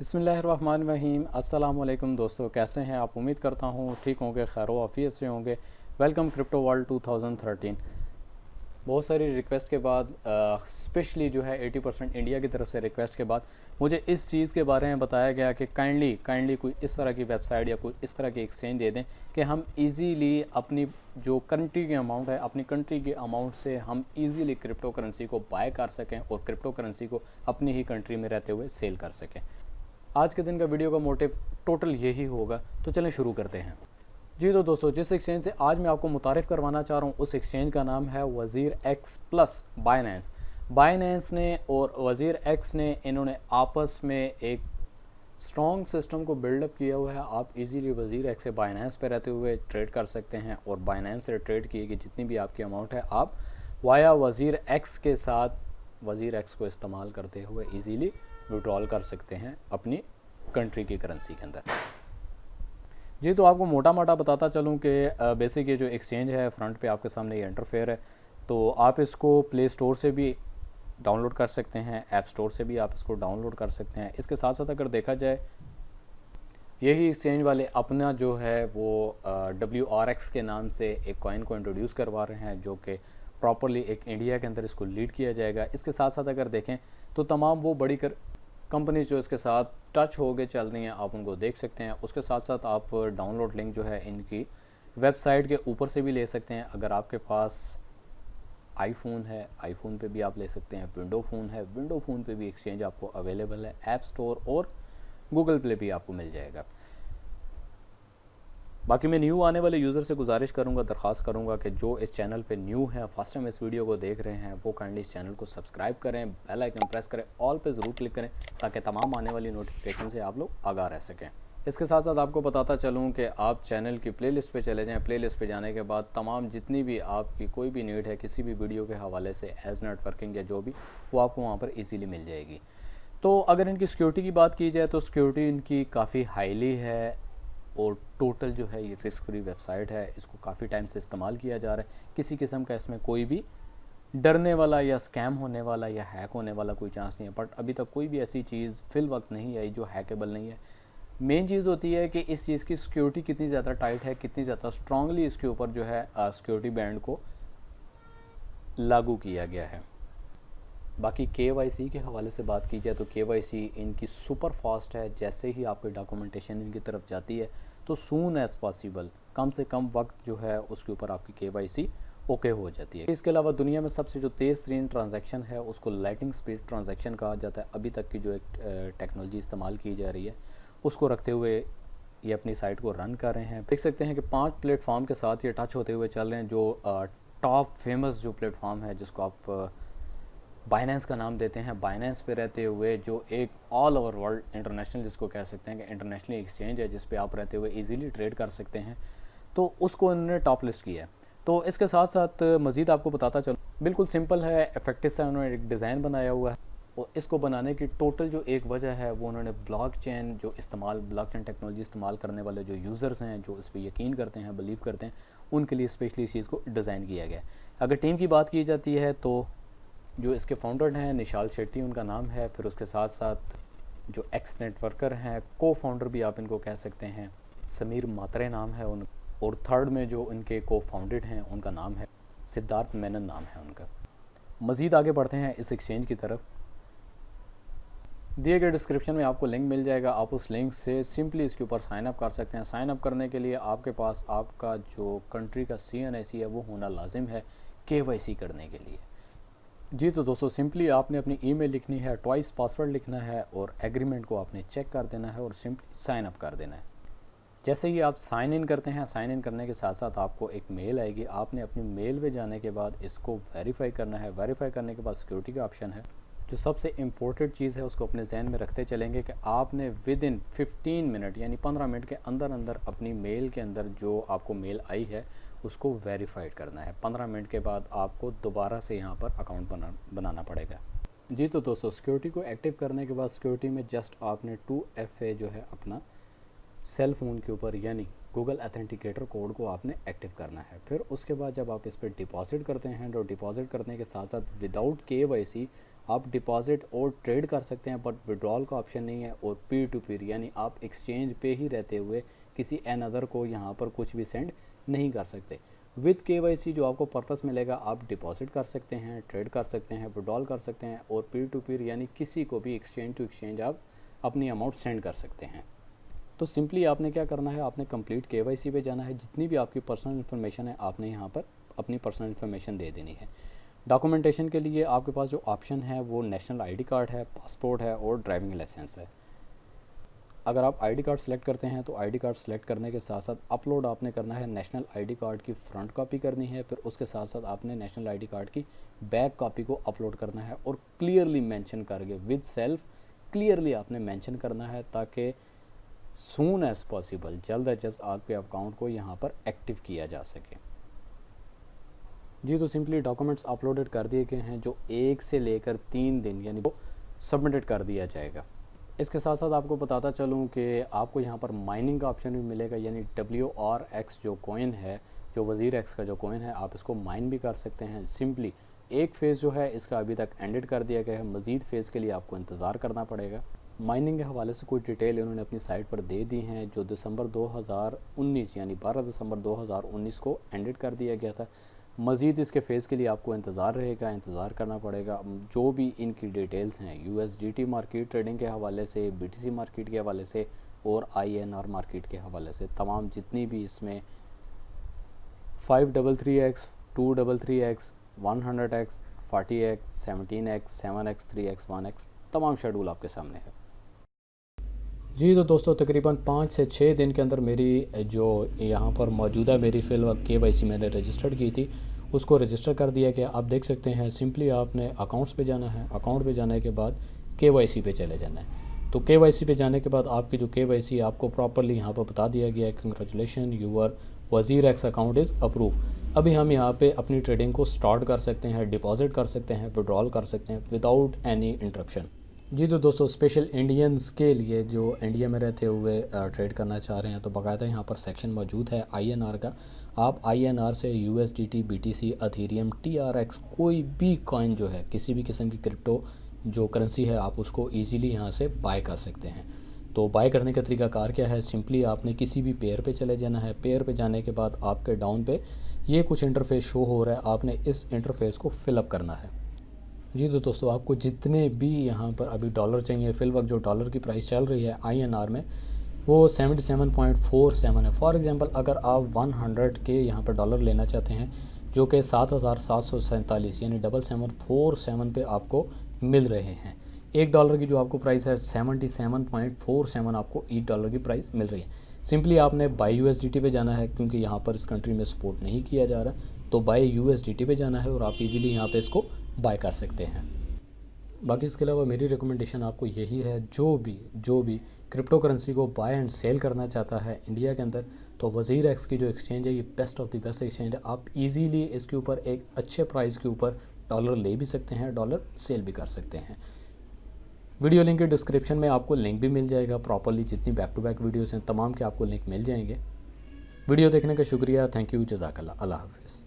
बिस्मिल्लाहिर्रहमानिर्रहीम। अस्सलाम वालेकुम दोस्तों, कैसे हैं आप? उम्मीद करता हूँ ठीक होंगे, खैर आफियत से होंगे। Welcome crypto world 2013। बहुत सारी रिक्वेस्ट के बाद, स्पेशली जो है 80% इंडिया की तरफ से रिक्वेस्ट के बाद मुझे इस चीज़ के बारे में बताया गया कि काइंडली कोई इस तरह की वेबसाइट या कोई इस तरह की एक्सचेंज दे दें कि हम इजीली अपनी जो कंट्री की अमाउंट है, अपनी कंट्री के अमाउंट से हम इजीली क्रिप्टो करेंसी को बाय कर सकें और क्रिप्टो करेंसी को अपनी ही कंट्री में रहते हुए सेल कर सकें। आज के दिन का वीडियो का मोटिव टोटल यही होगा, तो चलें शुरू करते हैं। जी तो दोस्तों, जिस एक्सचेंज से आज मैं आपको मुतारिफ़ करवाना चाह रहा हूँ उस एक्सचेंज का नाम है वज़ीर एक्स प्लस बाइनेंस। बाइनेंस ने और वज़ीर एक्स ने इन्होंने आपस में एक स्ट्रॉन्ग सिस्टम को बिल्डअप किया हुआ है। आप इजीली वज़ीर एक्स से बाइनेंस पे रहते हुए ट्रेड कर सकते हैं और बाइनेंस से ट्रेड किए कि जितनी भी आपकी अमाउंट है आप वाया वज़ीर एक्स के साथ वज़ीर एक्स को इस्तेमाल करते हुए इजीली विड्रॉल कर सकते हैं अपनी कंट्री की करेंसी के अंदर। जी तो आपको मोटा मोटा बताता चलूँ कि बेसिक ये जो एक्सचेंज है, फ्रंट पे आपके सामने ये इंटरफेयर है। तो आप इसको प्ले स्टोर से भी डाउनलोड कर सकते हैं, ऐप स्टोर से भी आप इसको डाउनलोड कर सकते हैं। इसके साथ साथ अगर देखा जाए, यही एक्सचेंज वाले अपना जो है वो WRX के नाम से एक कॉइन को इंट्रोड्यूस करवा रहे हैं, जो कि प्रॉपरली एक इंडिया के अंदर इसको लीड किया जाएगा। इसके साथ साथ अगर देखें तो तमाम वो बड़ी कंपनीज जो इसके साथ टच हो गए चल रही हैं, आप उनको देख सकते हैं। उसके साथ साथ आप डाउनलोड लिंक जो है इनकी वेबसाइट के ऊपर से भी ले सकते हैं। अगर आपके पास आईफोन है, आईफोन पे भी आप ले सकते हैं। विंडो फ़ोन है, विंडो फ़ोन पे भी एक्सचेंज आपको अवेलेबल है। ऐप स्टोर और गूगल प्ले भी आपको मिल जाएगा। बाकी मैं न्यू आने वाले यूज़र से गुजारिश करूंगा, दरख्वास्त करूंगा कि जो इस चैनल पे न्यू है, फर्स्ट टाइम इस वीडियो को देख रहे हैं, वो काइंडली इस चैनल को सब्सक्राइब करें, बेल आइकन प्रेस करें, ऑल पे ज़रूर क्लिक करें ताकि तमाम आने वाली नोटिफिकेशन से आप लोग आगाह रह सकें। इसके साथ साथ आपको बताता चलूँ कि आप चैनल की प्लेलिस्ट पे चले जाएँ। प्लेलिस्ट पे जाने के बाद तमाम जितनी भी आपकी कोई भी नीड है किसी भी वीडियो के हवाले से, एज नेटवर्किंग या जो भी, वो आपको वहाँ पर ईजीली मिल जाएगी। तो अगर इनकी सिक्योरिटी की बात की जाए तो सिक्योरिटी इनकी काफ़ी हाईली है और टोटल जो है ये रिस्क फ्री वेबसाइट है। इसको काफ़ी टाइम से इस्तेमाल किया जा रहा है। किसी किस्म का इसमें कोई भी डरने वाला या स्कैम होने वाला या हैक होने वाला कोई चांस नहीं है। बट अभी तक कोई भी ऐसी चीज़ फिल वक्त नहीं आई जो हैकेबल नहीं है। मेन चीज़ होती है कि इस चीज़ की सिक्योरिटी कितनी ज़्यादा टाइट है, कितनी ज़्यादा स्ट्रांगली इसके ऊपर जो है सिक्योरिटी बैंड को लागू किया गया है। बाकी KYC के हवाले से बात की जाए तो KYC इनकी सुपर फास्ट है। जैसे ही आपकी डॉक्यूमेंटेशन इनकी तरफ जाती है तो सून एज़ पॉसिबल, कम से कम वक्त जो है उसके ऊपर आपकी KYC ओके हो जाती है। इसके अलावा दुनिया में सबसे जो तेज़ तरीन ट्रांजैक्शन है उसको लाइटिंग स्पीड ट्रांजैक्शन कहा जाता है। अभी तक की जो एक टेक्नोलॉजी इस्तेमाल की जा रही है उसको रखते हुए ये अपनी साइट को रन कर रहे हैं। देख सकते हैं कि 5 प्लेटफॉर्म के साथ ये टच होते हुए चल रहे हैं। जो टॉप फेमस जो प्लेटफॉर्म है, जिसको आप बाइनेंस का नाम देते हैं, बाइनेंस पे रहते हुए जो एक ऑल ओवर वर्ल्ड इंटरनेशनल, जिसको कह सकते हैं कि इंटरनेशनल एक्सचेंज है, जिस पे आप रहते हुए इजीली ट्रेड कर सकते हैं, तो उसको इन्होंने टॉप लिस्ट किया है। तो इसके साथ साथ मज़ीद आपको बताता चलो, बिल्कुल सिंपल है, इफेक्टिव से उन्होंने एक डिज़ाइन बनाया हुआ है। और इसको बनाने की टोटल जो एक वजह है वो उन्होंने ब्लॉकचेन टेक्नोलॉजी इस्तेमाल करने वाले जो यूज़र्स हैं, जो इस पर यकीन करते हैं, बिलीव करते हैं, उनके लिए स्पेशली इस चीज़ को डिज़ाइन किया गया है। अगर टीम की बात की जाती है तो जो इसके फाउंडर हैं निशाल शेट्टी उनका नाम है। फिर उसके साथ साथ जो एक्स नेटवर्कर हैं, को फाउंडर भी आप इनको कह सकते हैं, समीर मात्रे नाम है उन। और थर्ड में जो इनके को फाउंडेड हैं उनका नाम है सिद्धार्थ मेनन नाम है उनका। मज़ीद आगे बढ़ते हैं इस एक्सचेंज की तरफ। दिए गए डिस्क्रिप्शन में आपको लिंक मिल जाएगा। आप उस लिंक से सिंपली इसके ऊपर साइन अप कर सकते हैं। साइन अप करने के लिए आपके पास आपका जो कंट्री का CNIC है वो होना लाजिम है KYC करने के लिए। जी तो दोस्तों, सिंपली आपने अपनी ईमेल लिखनी है, ट्वाइस पासवर्ड लिखना है और एग्रीमेंट को आपने चेक कर देना है और सिंपली साइन अप कर देना है। जैसे ही आप साइन इन करते हैं, साइन इन करने के साथ साथ आपको एक मेल आएगी। आपने अपनी मेल पे जाने के बाद इसको वेरीफाई करना है। वेरीफाई करने के बाद सिक्योरिटी का ऑप्शन है। जो सबसे इम्पोर्टेंट चीज़ है उसको अपने जहन में रखते चलेंगे कि आपने विद इन 15 मिनट यानी 15 मिनट के अंदर अंदर अपनी मेल के अंदर जो आपको मेल आई है उसको वेरीफाइड करना है। 15 मिनट के बाद आपको दोबारा से यहाँ पर अकाउंट बनाना पड़ेगा। जी तो दोस्तों, सिक्योरिटी को एक्टिव करने के बाद सिक्योरिटी में जस्ट आपने 2FA जो है अपना सेल फ़ोन के ऊपर यानी गूगल अथेंटिकेटर कोड को आपने एक्टिव करना है। फिर उसके बाद जब आप इस पर डिपॉजिट करते हैं तो डिपॉजिट करने के साथ साथ विदाउट KYC आप डिपॉजिट और ट्रेड कर सकते हैं, बट विड्रॉल का ऑप्शन नहीं है। और पीर टू पीर यानी आप एक्सचेंज पे ही रहते हुए किसी अनदर को यहाँ पर कुछ भी सेंड नहीं कर सकते। विद KYC जो आपको पर्पस मिलेगा, आप डिपॉजिट कर सकते हैं, ट्रेड कर सकते हैं, विड्रॉल कर सकते हैं, और पीर टू पीर यानी किसी को भी एक्सचेंज टू एक्सचेंज आप अपनी अमाउंट सेंड कर सकते हैं। तो सिंपली आपने क्या करना है, आपने कंप्लीट KYC पे जाना है। जितनी भी आपकी पर्सनल इन्फॉर्मेशन है आपने यहाँ पर अपनी पर्सनल इन्फॉर्मेशन दे देनी है। डॉक्यूमेंटेशन के लिए आपके पास जो ऑप्शन है वो नेशनल ID कार्ड है, पासपोर्ट है और ड्राइविंग लाइसेंस है। अगर आप ID कार्ड सेलेक्ट करते हैं तो ID कार्ड सेलेक्ट करने के साथ साथ अपलोड आपने करना है नेशनल ID कार्ड की फ्रंट कॉपी करनी है, फिर उसके साथ साथ आपने नेशनल ID कार्ड की बैक कॉपी को अपलोड करना है और क्लियरली मेंशन करके विद सेल्फ क्लियरली आपने मेंशन करना है, ताकि सून एज पॉसिबल जल्द अज जल्द आपके अकाउंट को यहाँ पर एक्टिव किया जा सके। जी, तो सिंपली डॉक्यूमेंट्स अपलोडेड कर दिए गए हैं, जो 1 से लेकर 3 दिन यानी वो सबमिटेड कर दिया जाएगा। इसके साथ साथ आपको बताता चलूँ कि आपको यहाँ पर माइनिंग का ऑप्शन भी मिलेगा, यानी WRX जो कॉइन है, जो वज़ीर एक्स का जो कॉइन है, आप इसको माइन भी कर सकते हैं। सिंपली एक फ़ेज़ जो है इसका अभी तक एंडेड कर दिया गया है, मज़ीद फ़ेज़ के लिए आपको इंतज़ार करना पड़ेगा। माइनिंग के हवाले से कोई डिटेल इन्होंने अपनी साइट पर दे दी हैं, जो दिसंबर 2019 यानी 12 दिसंबर 2019 को एंडेड कर दिया गया था। मज़ीद इसके फ़ेज़ के लिए आपको इंतज़ार रहेगा, इंतज़ार करना पड़ेगा। जो भी इनकी डिटेल्स हैं USDT मार्केट ट्रेडिंग के हवाले से, BTC मार्केट के हवाले से और INR मार्केट के हवाले से, तमाम जितनी भी इसमें 533x, 233x, 100x, 40x, 17x, 7x, 3x, 1x तमाम शेड्यूल आपके सामने है। जी, तो दोस्तों तकरीबन 5 से 6 दिन के अंदर मेरी जो यहाँ पर मौजूदा मेरी फिलहाल KYC मैंने रजिस्टर्ड की थी उसको रजिस्टर कर दिया गया। आप देख सकते हैं सिंपली आपने अकाउंट्स पे जाना है, अकाउंट पे जाने के बाद KYC पे चले जाना है। तो KYC पे जाने के बाद आपकी जो KYC आपको प्रॉपरली यहाँ पर बता दिया गया है, कंग्रेचुलेशन यूर वज़ीर एक्स अकाउंट इज़ अप्रूव। अभी हम यहाँ पे अपनी ट्रेडिंग को स्टार्ट कर सकते हैं, डिपॉजिट कर सकते हैं, विड्रॉल कर सकते हैं विदाउट एनी इंटरप्शन। जी, तो दोस्तों स्पेशल इंडियंस के लिए जो इंडिया में रहते हुए ट्रेड करना चाह रहे हैं, तो बाकायदा यहाँ पर सेक्शन मौजूद है INR का। आप INR से USDT, BTC, अथेरियम, TRX कोई भी कॉइन जो है, किसी भी किस्म की क्रिप्टो जो करेंसी है, आप उसको ईज़िली यहाँ से बाय कर सकते हैं। तो बाय करने का तरीकाकार क्या है, सिंपली आपने किसी भी पेयर पे चले जाना है। पेयर पे जाने के बाद आपके डाउन पे ये कुछ इंटरफेस शो हो रहा है, आपने इस इंटरफेस को फिलअप करना है। जी, तो दोस्तों आपको जितने भी यहाँ पर अभी डॉलर चाहिए, फिल वक्त जो डॉलर की प्राइस चल रही है INR में वो 77.47 है। फॉर एग्ज़ाम्पल अगर आप 100 के यहाँ पर डॉलर लेना चाहते हैं, जो कि 7,747 यानी 7747 पे आपको मिल रहे हैं। $1 की जो आपको प्राइस है 77.47 आपको $1 की प्राइस मिल रही है। सिंपली आपने बाई USDT पे जाना है, क्योंकि यहाँ पर इस कंट्री में सपोर्ट नहीं किया जा रहा, तो बाई USDT पे जाना है और आप इजीली यहाँ पे इसको बाय कर सकते हैं। बाकी इसके अलावा मेरी रिकमेंडेशन आपको यही है, जो भी क्रिप्टो करेंसी को बाय एंड सेल करना चाहता है इंडिया के अंदर, तो वज़ीर एक्स की जो एक्सचेंज है ये best of the best exchange है। आप इजीली इसके ऊपर एक अच्छे प्राइस के ऊपर डॉलर ले भी सकते हैं, डॉलर सेल भी कर सकते हैं। वीडियो लिंक के डिस्क्रिप्शन में आपको लिंक भी मिल जाएगा, प्रॉपरली जितनी बैक टू बैक वीडियोस हैं तमाम के आपको लिंक मिल जाएंगे। वीडियो देखने का शुक्रिया, थैंक यू, जज़ाकल्लाह, अल्लाह हाफ़िज़।